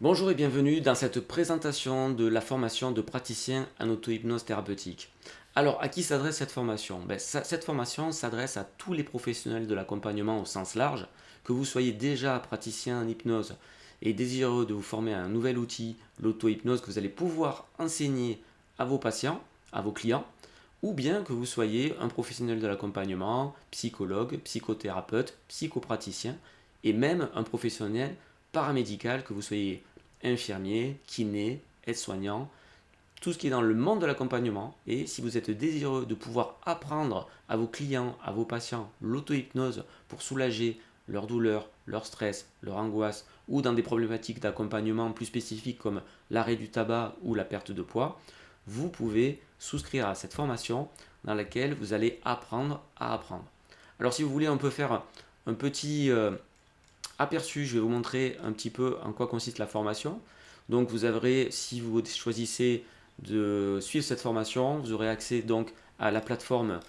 Bonjour et bienvenue dans cette présentation de la formation de praticien en auto-hypnose thérapeutique. Alors, à qui s'adresse cette formation? Cette formation s'adresse à tous les professionnels de l'accompagnement au sens large, que vous soyez déjà praticien en hypnose et désireux de vous former à un nouvel outil, l'auto-hypnose, que vous allez pouvoir enseigner à vos patients, à vos clients, ou bien que vous soyez un professionnel de l'accompagnement, psychologue, psychothérapeute, psychopraticien, et même un professionnel paramédical, que vous soyez infirmier, kiné, aide-soignant, tout ce qui est dans le monde de l'accompagnement. Et si vous êtes désireux de pouvoir apprendre à vos clients, à vos patients, l'auto-hypnose pour soulager leur douleur, leur stress, leur angoisse, ou dans des problématiques d'accompagnement plus spécifiques comme l'arrêt du tabac ou la perte de poids, vous pouvez souscrire à cette formation dans laquelle vous allez apprendre à apprendre. Alors si vous voulez, on peut faire un petit aperçu, je vais vous montrer un petit peu en quoi consiste la formation. Donc vous aurez, si vous choisissez de suivre cette formation, vous aurez accès donc à la plateforme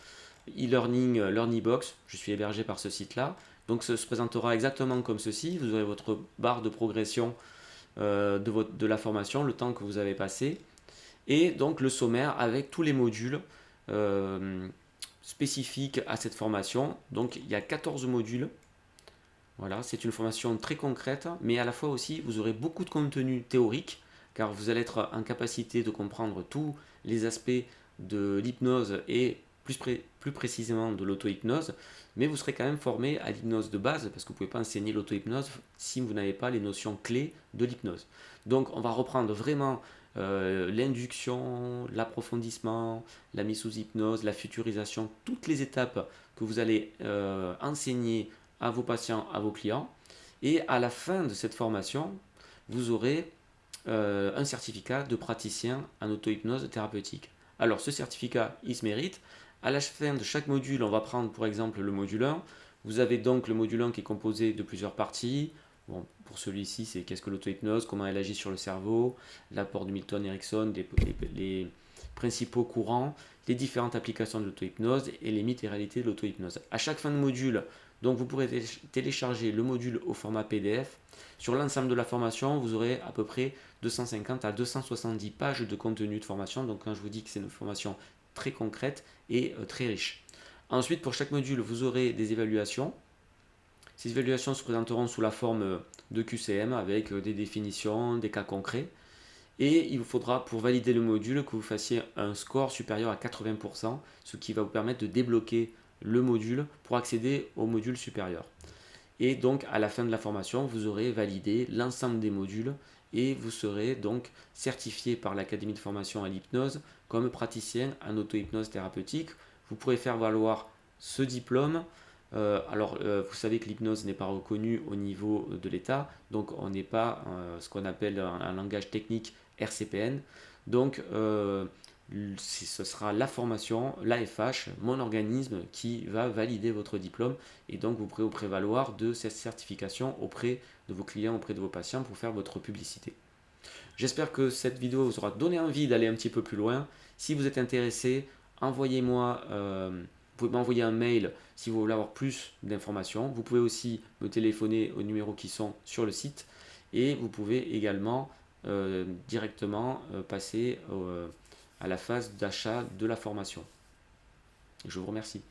e-learning LearnyBox. Je suis hébergé par ce site-là. Donc ça se présentera exactement comme ceci. Vous aurez votre barre de progression de la formation, le temps que vous avez passé, et donc le sommaire avec tous les modules euh, spécifiques à cette formation. Donc il y a 14 modules. Voilà, c'est une formation très concrète, mais à la fois aussi, vous aurez beaucoup de contenu théorique, car vous allez être en capacité de comprendre tous les aspects de l'hypnose et plus précisément de l'auto-hypnose, mais vous serez quand même formé à l'hypnose de base, parce que vous ne pouvez pas enseigner l'auto-hypnose si vous n'avez pas les notions clés de l'hypnose. Donc on va reprendre vraiment l'induction, l'approfondissement, la mise sous hypnose, la futurisation, toutes les étapes que vous allez enseigner à vos patients, à vos clients. Et à la fin de cette formation, vous aurez un certificat de praticien en auto-hypnose thérapeutique. Alors ce certificat, il se mérite. À la fin de chaque module, on va prendre pour exemple le module 1. Vous avez donc le module 1 qui est composé de plusieurs parties. Bon, pour celui-ci, c'est qu'est-ce que l'auto-hypnose, comment elle agit sur le cerveau, l'apport de Milton Erickson, les principaux courants, les différentes applications de l'auto-hypnose et les mythes et réalités de l'auto-hypnose. À chaque fin de module, donc vous pourrez télécharger le module au format PDF. Sur l'ensemble de la formation, vous aurez à peu près 250 à 270 pages de contenu de formation. Donc quand je vous dis que c'est une formation très concrète et très riche. Ensuite, pour chaque module, vous aurez des évaluations. Ces évaluations se présenteront sous la forme de QCM avec des définitions, des cas concrets. Et il vous faudra, pour valider le module, que vous fassiez un score supérieur à 80%, ce qui va vous permettre de débloquer le module pour accéder au module supérieur. Et donc, à la fin de la formation, vous aurez validé l'ensemble des modules et vous serez donc certifié par l'Académie de formation à l'hypnose comme praticien en auto-hypnose thérapeutique. Vous pourrez faire valoir ce diplôme. Vous savez que l'hypnose n'est pas reconnue au niveau de l'État, donc on n'est pas ce qu'on appelle un langage technique RCPN. Donc, ce sera la formation, l'AFH, mon organisme, qui va valider votre diplôme, et donc vous pourrez vous prévaloir de cette certification auprès de vos clients, auprès de vos patients pour faire votre publicité. J'espère que cette vidéo vous aura donné envie d'aller un petit peu plus loin. Si vous êtes intéressé, vous pouvez m'envoyer un mail si vous voulez avoir plus d'informations. Vous pouvez aussi me téléphoner aux numéros qui sont sur le site, et vous pouvez également directement passer à la phase d'achat de la formation. Je vous remercie.